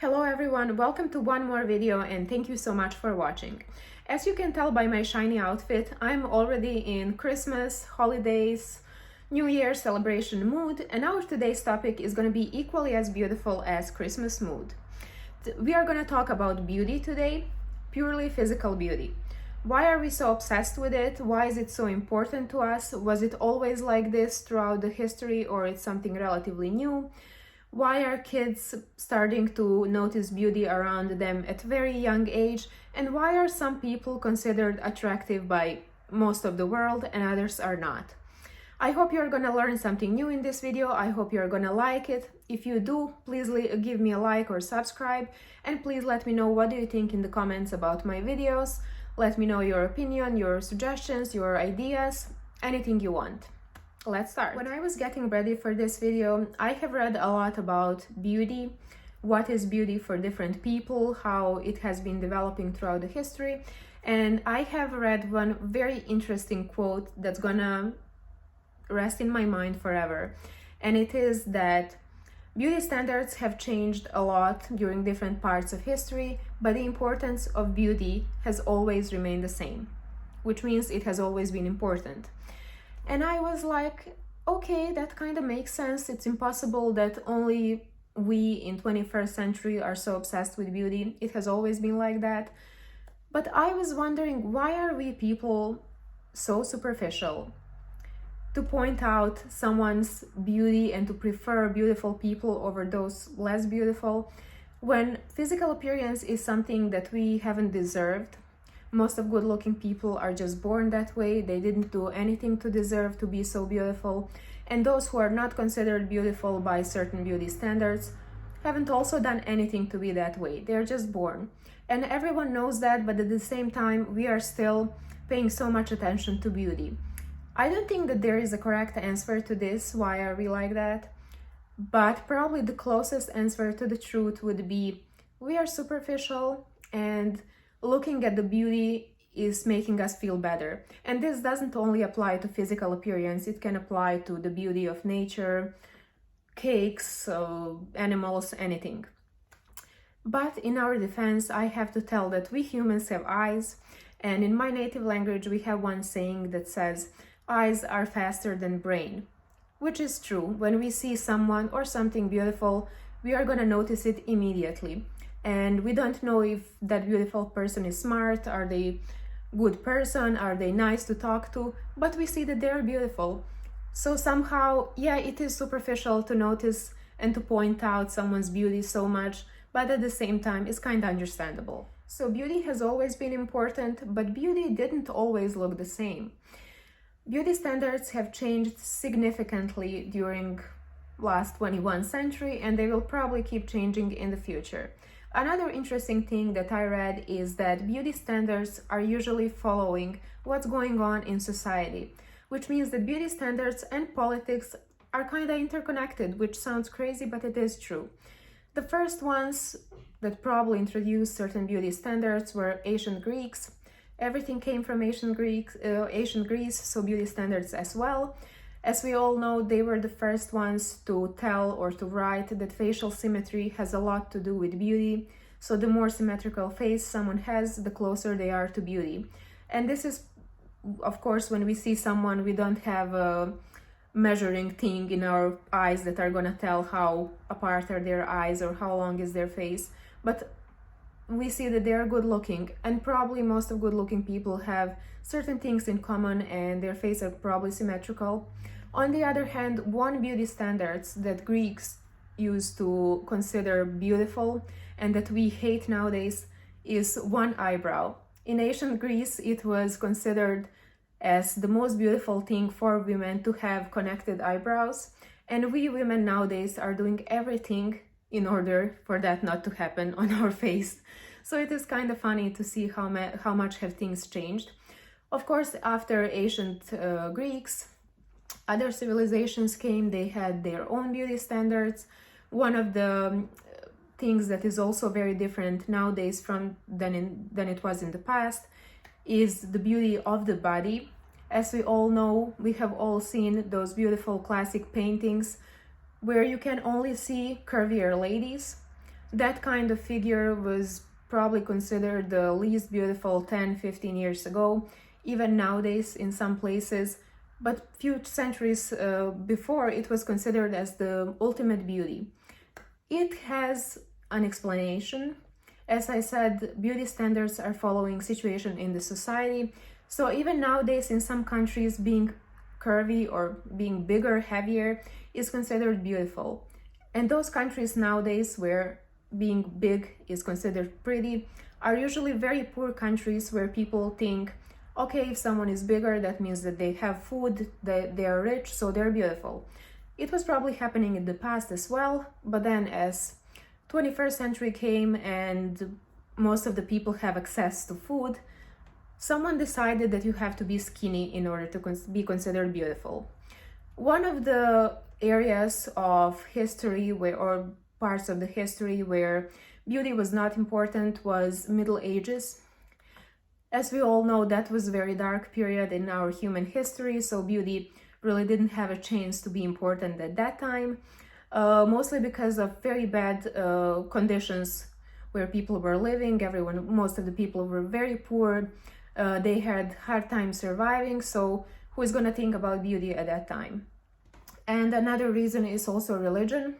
Hello everyone, welcome to one more video and thank you so much for watching. As you can tell by my shiny outfit, I'm already in Christmas, holidays, New Year celebration mood, and our today's topic is going to be equally as beautiful as Christmas mood. We are going to talk about beauty today, purely physical beauty. Why are we so obsessed with it? Why is it so important to us? Was it always like this throughout the history, or it's something relatively new? Why are kids starting to notice beauty around them at a very young age? And why are some people considered attractive by most of the world and others are not? I hope you're gonna learn something new in this video. I hope you're gonna like it. If you do, please give me a like or subscribe, and please let me know what do you think in the comments about my videos. Let me know your opinion, your suggestions, your ideas, anything you want. Let's start. When I was getting ready for this video, I have read a lot about beauty, what is beauty for different people, how it has been developing throughout the history, and I have read one very interesting quote that's gonna rest in my mind forever, and it is that beauty standards have changed a lot during different parts of history, but the importance of beauty has always remained the same, which means it has always been important. And I was like, okay, that kind of makes sense. It's impossible that only we in 21st century are so obsessed with beauty. It has always been like that. But I was wondering, why are we people so superficial to point out someone's beauty and to prefer beautiful people over those less beautiful, when physical appearance is something that we haven't deserved? Most of good-looking people are just born that way. They didn't do anything to deserve to be so beautiful. And those who are not considered beautiful by certain beauty standards haven't also done anything to be that way. They're just born. And everyone knows that, but at the same time, we are still paying so much attention to beauty. I don't think that there is a correct answer to this. Why are we like that? But probably the closest answer to the truth would be we are superficial, and looking at the beauty is making us feel better. And this doesn't only apply to physical appearance, it can apply to the beauty of nature, cakes, animals, anything. But in our defense, I have to tell that we humans have eyes, and in my native language we have one saying that says, eyes are faster than brain, which is true. When we see someone or something beautiful, we are gonna notice it immediately. And we don't know if that beautiful person is smart, are they good person, are they nice to talk to, but we see that they're beautiful. So somehow, yeah, it is superficial to notice and to point out someone's beauty so much, but at the same time, it's kind of understandable. So beauty has always been important, but beauty didn't always look the same. Beauty standards have changed significantly during last 21st century, and they will probably keep changing in the future. Another interesting thing that I read is that beauty standards are usually following what's going on in society, which means that beauty standards and politics are kind of interconnected, which sounds crazy, but it is true. The first ones that probably introduced certain beauty standards were ancient Greeks. Everything came from ancient Greece, so beauty standards as well. As we all know, they were the first ones to tell or to write that facial symmetry has a lot to do with beauty. So the more symmetrical face someone has, the closer they are to beauty. And this is, of course, when we see someone, we don't have a measuring thing in our eyes that are gonna tell how apart are their eyes or how long is their face. But we see that they are good looking, and probably most of good looking people have certain things in common and their faces are probably symmetrical. On the other hand, one beauty standards that Greeks used to consider beautiful and that we hate nowadays is one eyebrow. In ancient Greece, it was considered as the most beautiful thing for women to have connected eyebrows, and we women nowadays are doing everything in order for that not to happen on our face. So it is kind of funny to see how much have things changed. Of course, after ancient Greeks, other civilizations came, they had their own beauty standards. One of the things that is also very different nowadays than it was in the past is the beauty of the body. As we all know, we have all seen those beautiful classic paintings where you can only see curvier ladies. That kind of figure was probably considered the least beautiful 10-15 years ago, even nowadays in some places, but few centuries before it was considered as the ultimate beauty. It has an explanation. As I said, beauty standards are following situation in the society. So even nowadays in some countries, being curvy or being bigger, heavier is considered beautiful. And those countries nowadays where being big is considered pretty are usually very poor countries where people think, okay, if someone is bigger, that means that they have food, that they are rich, so they're beautiful. It was probably happening in the past as well, but then as 21st century came and most of the people have access to food, someone decided that you have to be skinny in order to be considered beautiful. One of the areas of history or parts of the history where beauty was not important was Middle Ages. As we all know, that was a very dark period in our human history, so beauty really didn't have a chance to be important at that time, mostly because of very bad conditions where people were living. Most of the people were very poor. They had hard time surviving, so who is going to think about beauty at that time? And another reason is also religion.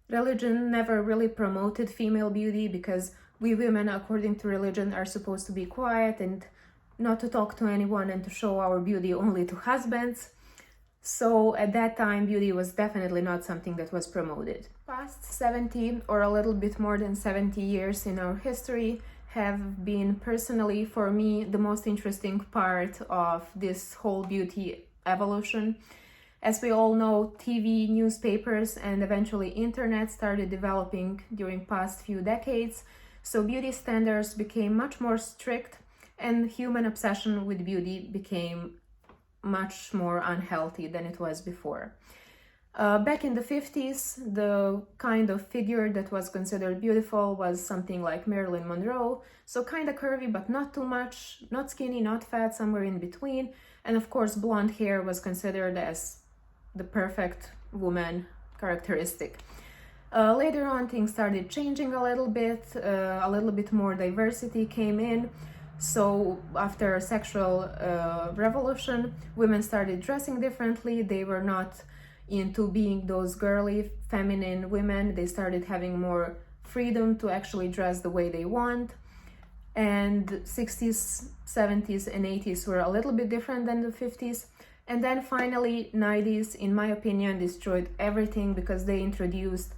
Religion never really promoted female beauty because we women, according to religion, are supposed to be quiet and not to talk to anyone and to show our beauty only to husbands. So at that time, beauty was definitely not something that was promoted. Past 70 or a little bit more than 70 years in our history have been personally, for me, the most interesting part of this whole beauty evolution. As we all know, TV, newspapers, and eventually internet started developing during past few decades, so beauty standards became much more strict and human obsession with beauty became much more unhealthy than it was before. Back in the 50s, the kind of figure that was considered beautiful was something like Marilyn Monroe, so kind of curvy but not too much, not skinny, not fat, somewhere in between, and of course blonde hair was considered as the perfect woman characteristic. Later on, things started changing a little bit more diversity came in. So after sexual revolution, women started dressing differently. They were not into being those girly, feminine women. They started having more freedom to actually dress the way they want. And 60s, 70s, and 80s were a little bit different than the 50s. And then finally, 90s, in my opinion, destroyed everything because they introduced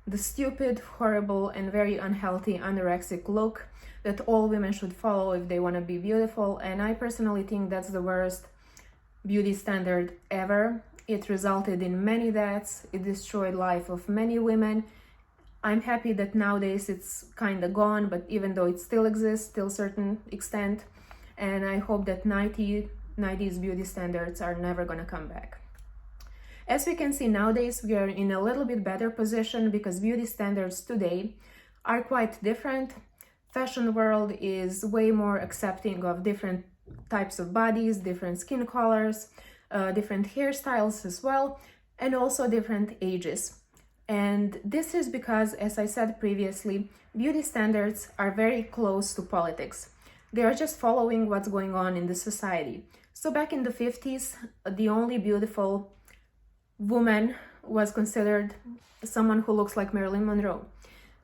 the stupid, horrible, and very unhealthy anorexic look that all women should follow if they want to be beautiful. And I personally think that's the worst beauty standard ever. It resulted in many deaths. It destroyed life of many women. I'm happy that nowadays it's kind of gone, but even though it still exists, till a certain extent, and I hope that 90s beauty standards are never gonna come back. As we can see nowadays, we are in a little bit better position because beauty standards today are quite different. Fashion world is way more accepting of different types of bodies, different skin colors, different hairstyles as well, and also different ages. And this is because, as I said previously, beauty standards are very close to politics. They are just following what's going on in the society. So back in the 50s, the only beautiful woman was considered someone who looks like Marilyn Monroe.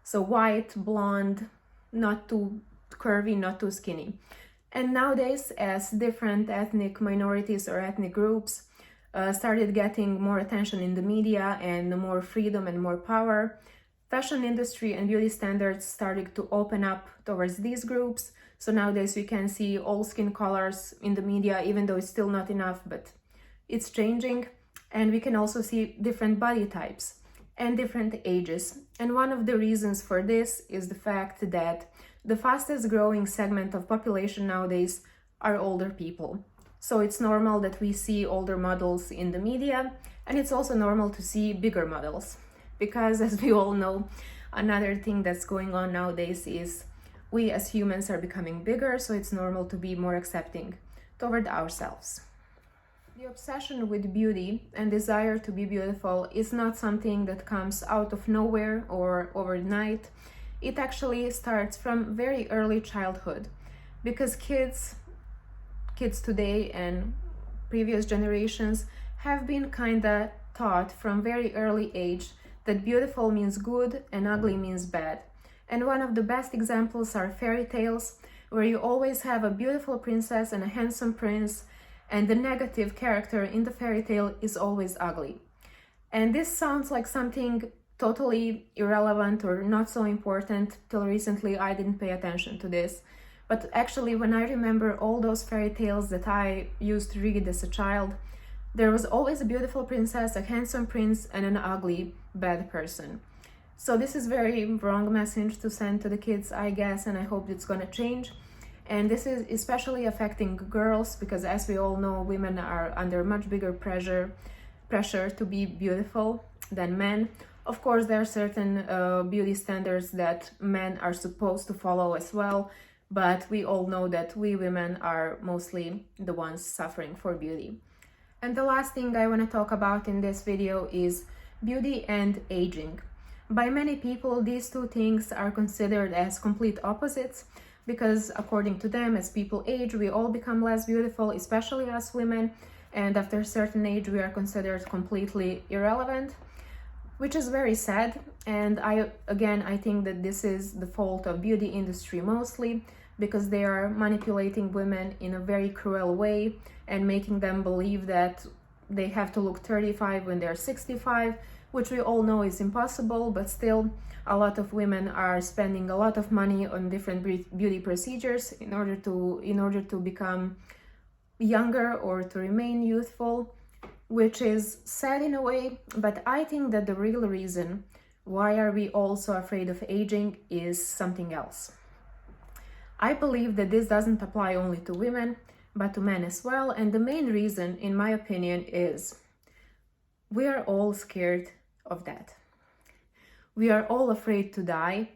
So white, blonde, not too curvy, not too skinny. And nowadays, as different ethnic minorities or ethnic groups started getting more attention in the media and more freedom and more power, fashion industry and beauty standards started to open up towards these groups. So nowadays we can see all skin colors in the media, even though it's still not enough, but it's changing. And we can also see different body types and different ages. And one of the reasons for this is the fact that the fastest growing segment of population nowadays are older people. So it's normal that we see older models in the media, and it's also normal to see bigger models. Because as we all know, another thing that's going on nowadays is we as humans are becoming bigger, so it's normal to be more accepting toward ourselves. The obsession with beauty and desire to be beautiful is not something that comes out of nowhere or overnight. It actually starts from very early childhood, because kids today and previous generations have been kinda taught from very early age that beautiful means good and ugly means bad. And one of the best examples are fairy tales, where you always have a beautiful princess and a handsome prince, and the negative character in the fairy tale is always ugly. And this sounds like something totally irrelevant or not so important. Till recently, I didn't pay attention to this. But actually, when I remember all those fairy tales that I used to read as a child, there was always a beautiful princess, a handsome prince, and an ugly, bad person. So this is very wrong message to send to the kids, I guess, and I hope it's gonna change. And this is especially affecting girls, because as we all know, women are under much bigger pressure to be beautiful than men. Of course, there are certain beauty standards that men are supposed to follow as well, but we all know that we women are mostly the ones suffering for beauty. And the last thing I want to talk about in this video is beauty and aging. By many people, these two things are considered as complete opposites, because according to them, as people age, we all become less beautiful, especially us women, and after a certain age, we are considered completely irrelevant, which is very sad. And I think that this is the fault of beauty industry mostly, because they are manipulating women in a very cruel way and making them believe that they have to look 35 when they're 65, which we all know is impossible, but still a lot of women are spending a lot of money on different beauty procedures in order to become younger or to remain youthful, which is sad in a way. But I think that the real reason why are we all so afraid of aging is something else. I believe that this doesn't apply only to women, but to men as well. And the main reason, in my opinion, is we are all scared of death. We are all afraid to die.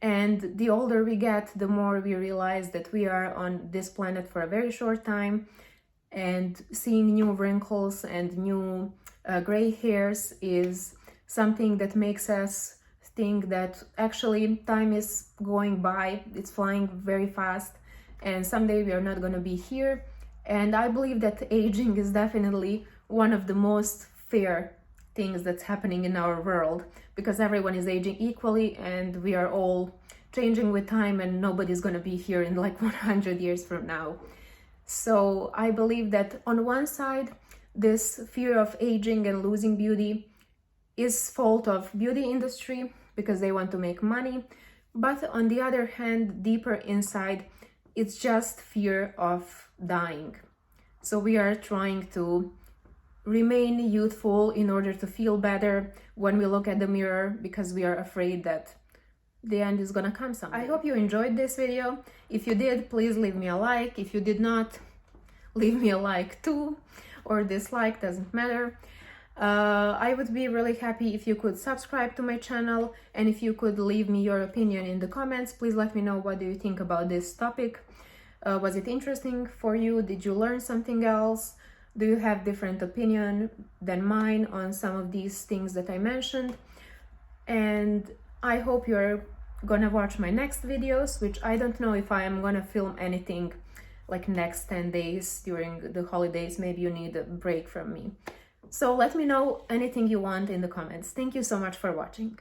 And the older we get, the more we realize that we are on this planet for a very short time. And seeing new wrinkles and new gray hairs is something that makes us think that actually time is going by, it's flying very fast, and someday we are not going to be here. And I believe that aging is definitely one of the most fair things that's happening in our world, because everyone is aging equally and we are all changing with time, and nobody's going to be here in like 100 years from now. So I believe that on one side, this fear of aging and losing beauty is fault of beauty industry, because they want to make money. But on the other hand, deeper inside, it's just fear of dying. So we are trying to remain youthful in order to feel better when we look at the mirror, because we are afraid that the end is gonna come someday. I hope you enjoyed this video. If you did, please leave me a like. If you did not, leave me a like too, or dislike, doesn't matter. I would be really happy if you could subscribe to my channel, and if you could leave me your opinion in the comments. Please let me know, what do you think about this topic? Was it interesting for you? Did you learn something else? Do you have different opinion than mine on some of these things that I mentioned? And I hope you're gonna watch my next videos, which I don't know if I am gonna film anything like next 10 days during the holidays. Maybe you need a break from me. So let me know anything you want in the comments. Thank you so much for watching.